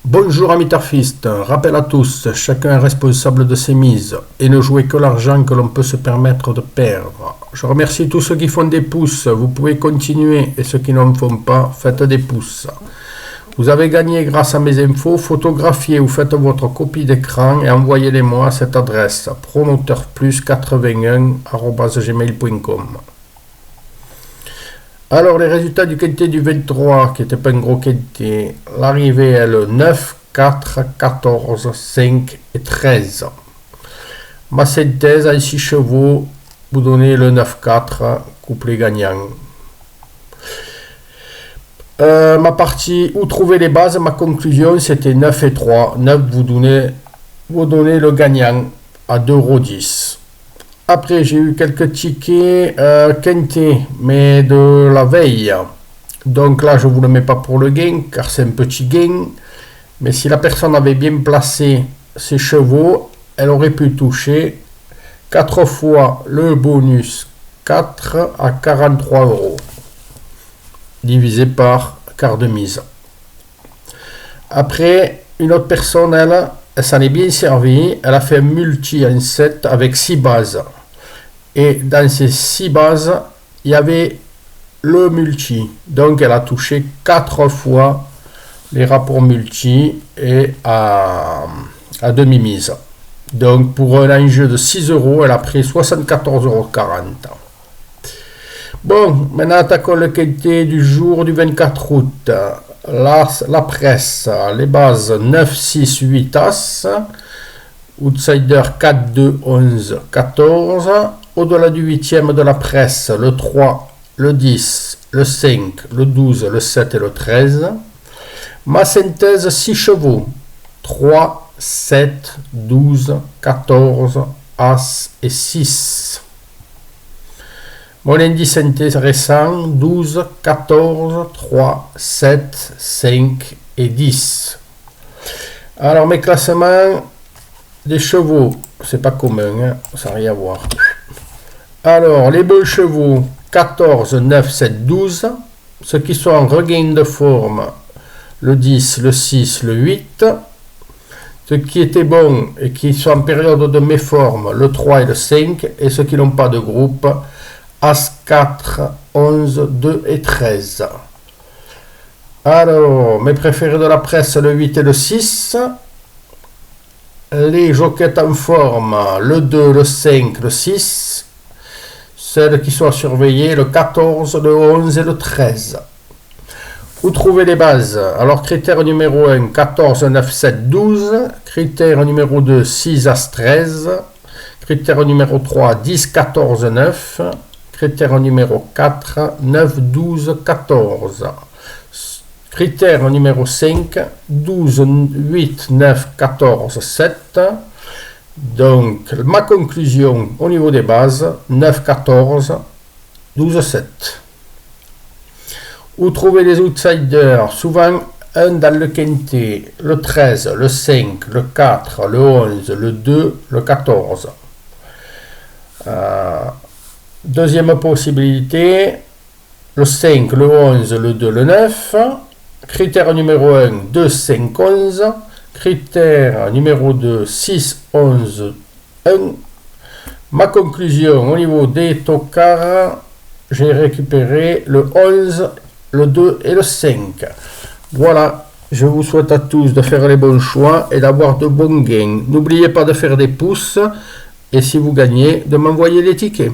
Bonjour amis turfistes, rappel à tous, chacun est responsable de ses mises et ne jouez que l'argent que l'on peut se permettre de perdre. Je remercie tous ceux qui font des pouces, vous pouvez continuer et ceux qui n'en font pas, faites des pouces. Vous avez gagné grâce à mes infos, photographiez ou faites votre copie d'écran et envoyez-les-moi à cette adresse promoteurplus81@gmail.com. Alors les résultats du quintet du 23, qui n'était pas un gros quintet, l'arrivée est le 9, 4, 14, 5 et 13. Ma synthèse à 6 chevaux, vous donnez le 9-4, couplet gagnant. Ma partie, où trouver les bases, ma conclusion c'était 9 et 3. 9, vous donnez le gagnant à 2,10 €. Après, j'ai eu quelques tickets quintés, mais de la veille. Donc là, je ne vous le mets pas pour le gain, car c'est un petit gain. Mais si la personne avait bien placé ses chevaux, elle aurait pu toucher 4 fois le bonus 4 à 43 €, divisé par quart de mise. Après, une autre personne, elle s'en est bien servie. Elle a fait un multi en 7 avec 6 bases. Et dans ces 6 bases, il y avait le multi. Donc, elle a touché 4 fois les rapports multi et à demi-mise. Donc, pour un enjeu de 6 €, elle a pris 74,40 €. Bon, maintenant attaquons le quintet du jour du 24 août. La presse, les bases 9, 6, 8 As, outsider 4, 2, 11, 14. Au-delà du 8e de la presse, le 3, le 10, le 5, le 12, le 7 et le 13. Ma synthèse 6 chevaux, 3, 7, 12, 14, As et 6. Mon indice intéressant, 12, 14, 3, 7, 5 et 10. Alors mes classements des chevaux, c'est pas commun, hein, ça n'a rien à voir. Alors les bons chevaux, 14, 9, 7, 12. Ceux qui sont en regain de forme, le 10, le 6, le 8. Ceux qui étaient bons et qui sont en période de méforme, le 3 et le 5. Et ceux qui n'ont pas de groupe, As 4, 11, 2 et 13. Alors, mes préférés de la presse, le 8 et le 6. Les jockeys en forme, le 2, le 5, le 6. Celles qui sont à surveiller, le 14, le 11 et le 13. Où trouver les bases? Alors, critère numéro 1, 14, 9, 7, 12. Critère numéro 2, 6, As, 13. Critère numéro 3, 10, 14, 9. Critère numéro 4, 9, 12, 14. Critère numéro 5, 12, 8, 9, 14, 7. Donc, ma conclusion au niveau des bases, 9, 14, 12, 7. Où trouver les outsiders? Souvent, un dans le quintet, le 13, le 5, le 4, le 11, le 2, le 14. Deuxième possibilité, le 5, le 11, le 2, le 9. Critère numéro 1, 2, 5, 11. Critère numéro 2, 6, 11, 1. Ma conclusion au niveau des tocards, j'ai récupéré le 11, le 2 et le 5. Voilà, je vous souhaite à tous de faire les bons choix et d'avoir de bons gains. N'oubliez pas de faire des pouces et si vous gagnez, de m'envoyer les tickets.